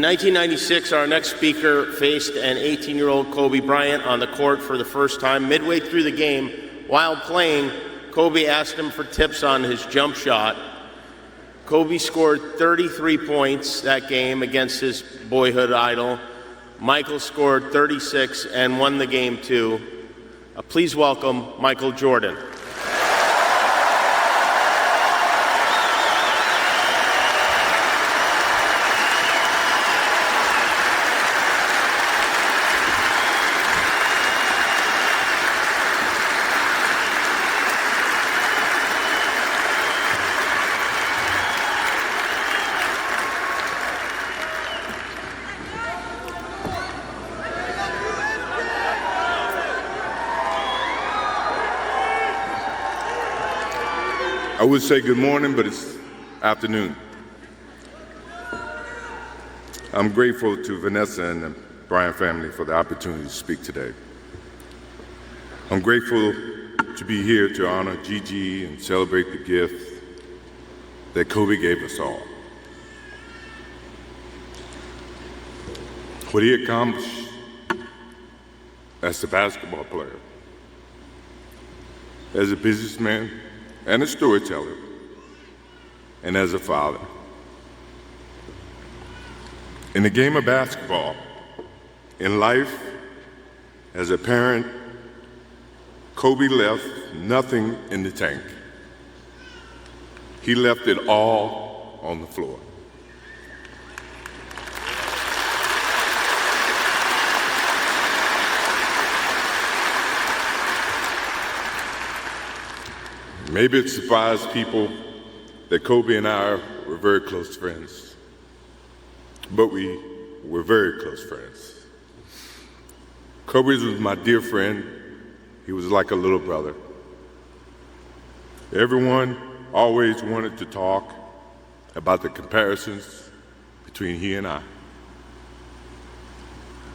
1996, our next speaker faced an 18-year-old Kobe Bryant on the court for the first time. Midway through the game, while playing, Kobe asked him for tips on his jump shot. Kobe scored 33 points that game against his boyhood idol. Michael scored 36 and won the game too. Please welcome Michael Jordan. I would say good morning, but it's afternoon. I'm grateful to Vanessa and the Bryant family for the opportunity to speak today. I'm grateful to be here to honor Gigi and celebrate the gift that Kobe gave us all. What he accomplished as a basketball player, as a businessman, and a storyteller, and as a father. In the game of basketball, in life, as a parent, Kobe left nothing in the tank. He left it all on the floor. Maybe it surprised people that Kobe and I were very close friends, but we were very close friends. Kobe was my dear friend. He was like a little brother. Everyone always wanted to talk about the comparisons between he and I.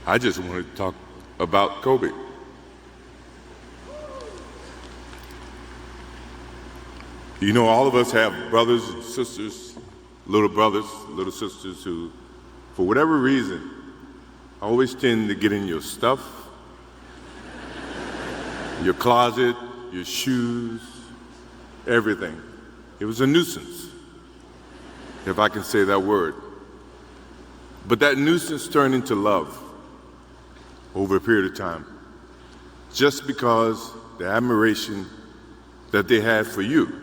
I just wanted to talk about Kobe. You know, all of us have brothers and sisters, little brothers, little sisters who, for whatever reason, always tend to get in your stuff, your closet, your shoes, everything. It was a nuisance, if I can say that word. But that nuisance turned into love over a period of time, just because the admiration that they had for you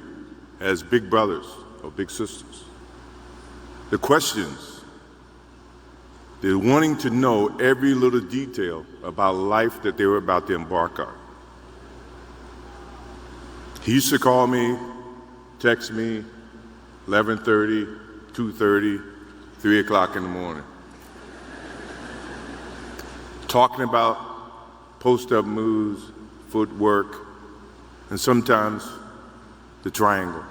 as big brothers or big sisters. The questions, the wanting to know every little detail about life that they were about to embark on. He used to call me, text me, 11:30, 2:30, 3 o'clock in the morning, talking about post-up moves, footwork, and sometimes the triangle.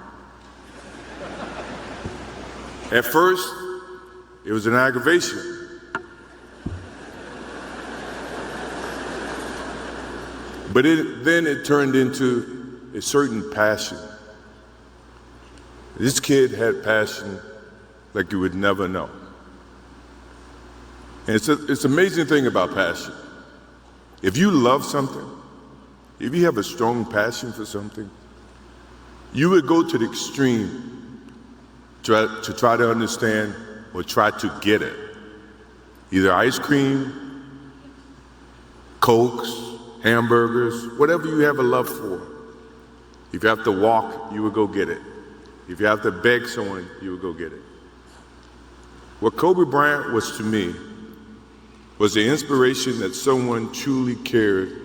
At first, it was an aggravation. But then it turned into a certain passion. This kid had passion like you would never know. And it's an amazing thing about passion. If you love something, if you have a strong passion for something, you would go to the extreme to try to understand or try to get it. Either ice cream, Cokes, hamburgers, whatever you have a love for. If you have to walk, you would go get it. If you have to beg someone, you would go get it. What Kobe Bryant was to me was the inspiration that someone truly cared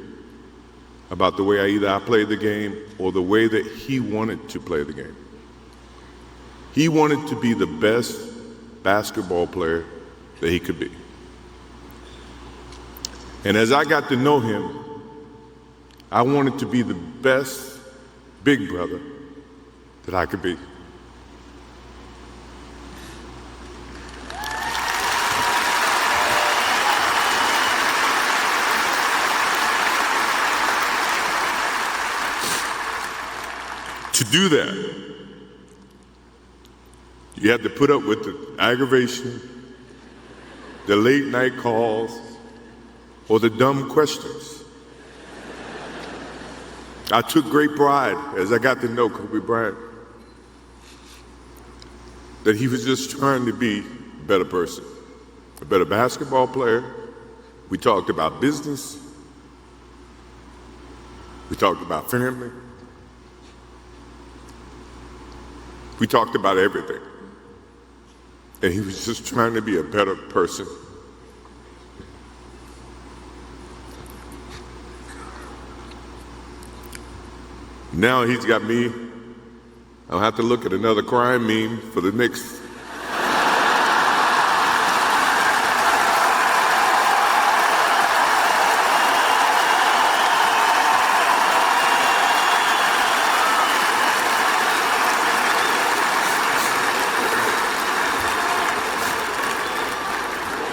about the way I played the game or the way that he wanted to play the game. He wanted to be the best basketball player that he could be. And as I got to know him, I wanted to be the best big brother that I could be. To do that, you have to put up with the aggravation, the late night calls, or the dumb questions. I took great pride as I got to know Kobe Bryant that he was just trying to be a better person, a better basketball player. We talked about business. We talked about family. We talked about everything. And he was just trying to be a better person. Now he's got me. I'll have to look at another crime meme for the next.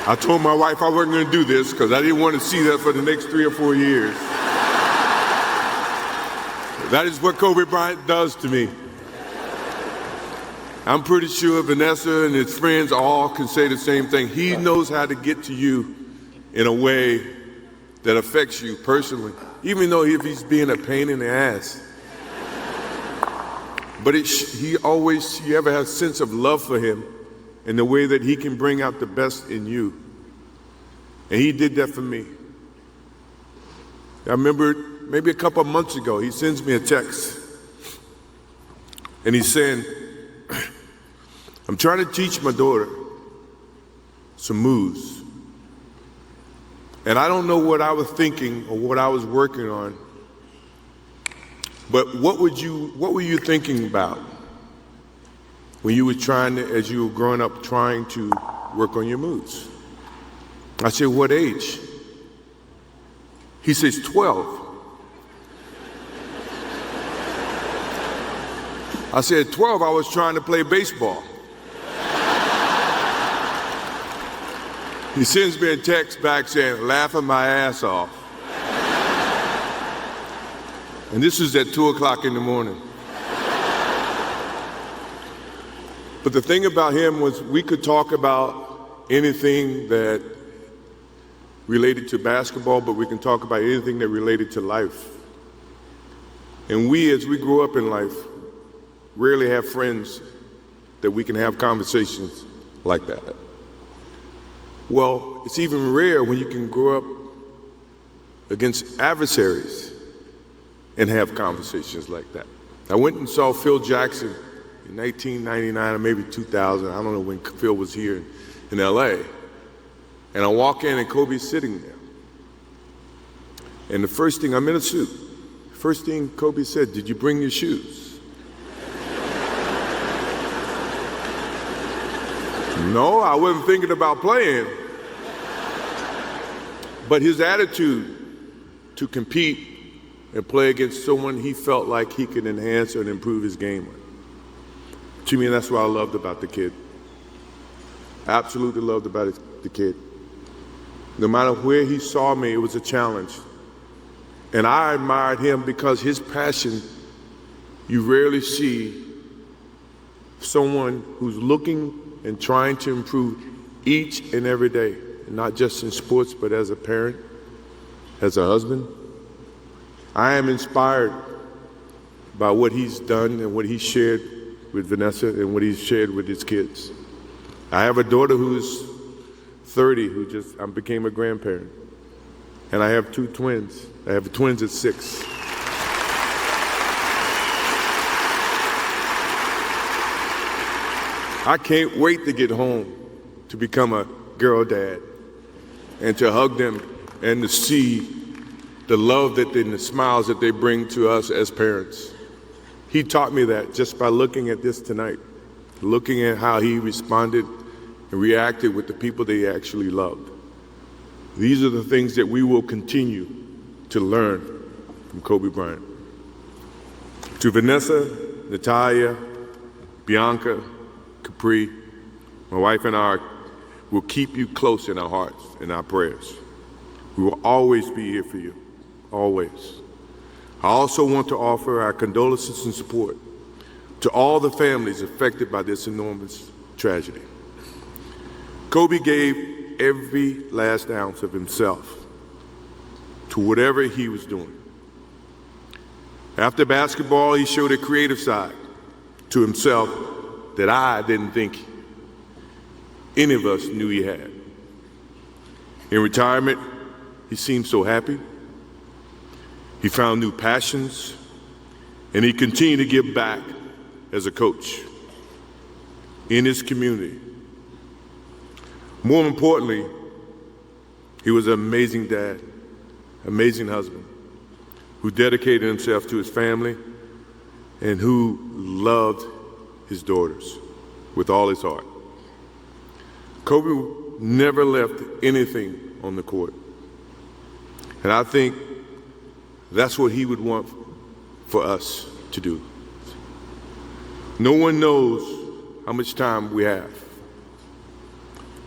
I told my wife I wasn't going to do this because I didn't want to see that for the next 3 or 4 years. That is what Kobe Bryant does to me. I'm pretty sure Vanessa and his friends all can say the same thing. He knows how to get to you in a way that affects you personally, even though if he's being a pain in the ass. But you ever have a sense of love for him in the way that he can bring out the best in you. And he did that for me. I remember maybe a couple of months ago, he sends me a text. And he's saying, I'm trying to teach my daughter some moves. And I don't know what I was thinking or what I was working on. But what were you thinking about when you were as you were growing up, trying to work on your moves? I said, what age? He says, 12. I said, 12, I was trying to play baseball. He sends me a text back saying, laughing my ass off. And this was at 2 o'clock in the morning. But the thing about him was we could talk about anything that related to basketball, but we can talk about anything that related to life. And we, as we grow up in life, rarely have friends that we can have conversations like that. Well, it's even rare when you can grow up against adversaries and have conversations like that. I went and saw Phil Jackson in 1999 or maybe 2000. I don't know when Phil was here in LA. And I walk in and Kobe's sitting there. And the first thing, I'm in a suit. First thing Kobe said, did you bring your shoes? No, I wasn't thinking about playing. But his attitude to compete and play against someone he felt like he could enhance and improve his game with. To me, that's what I loved about the kid. Absolutely loved about the kid. No matter where he saw me, it was a challenge. And I admired him because his passion, you rarely see someone who's looking and trying to improve each and every day, not just in sports, but as a parent, as a husband. I am inspired by what he's done and what he shared with Vanessa and what he's shared with his kids. I have a daughter who's 30 who became a grandparent. And I have 2 twins. I have twins at 6. I can't wait to get home to become a girl dad and to hug them and to see the love and the smiles that they bring to us as parents. He taught me that just by looking at this tonight, looking at how he responded and reacted with the people that he actually loved. These are the things that we will continue to learn from Kobe Bryant. To Vanessa, Natalia, Bianca, Capri, my wife and I will keep you close in our hearts and our prayers. We will always be here for you, always. I also want to offer our condolences and support to all the families affected by this enormous tragedy. Kobe gave every last ounce of himself to whatever he was doing. After basketball, he showed a creative side to himself that I didn't think any of us knew he had. In retirement, he seemed so happy. He found new passions, and he continued to give back as a coach in his community. More importantly, he was an amazing dad, amazing husband, who dedicated himself to his family and who loved his daughters with all his heart. Kobe never left anything on the court. And I think that's what he would want for us to do. No one knows how much time we have.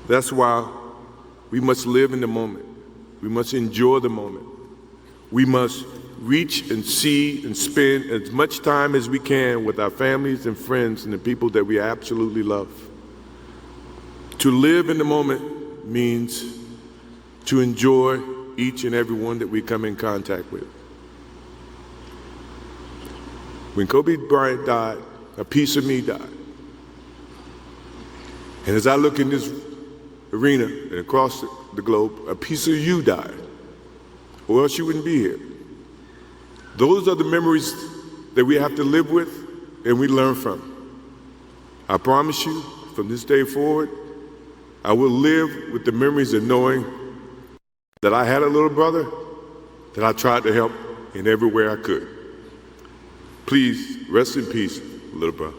That's why we must live in the moment. We must enjoy the moment. We must reach and see and spend as much time as we can with our families and friends and the people that we absolutely love. To live in the moment means to enjoy each and every one that we come in contact with. When Kobe Bryant died, a piece of me died. And as I look in this arena and across the globe, a piece of you died, or else you wouldn't be here. Those are the memories that we have to live with and we learn from. I promise you, from this day forward, I will live with the memories of knowing that I had a little brother that I tried to help in every way I could. Please rest in peace, little brother.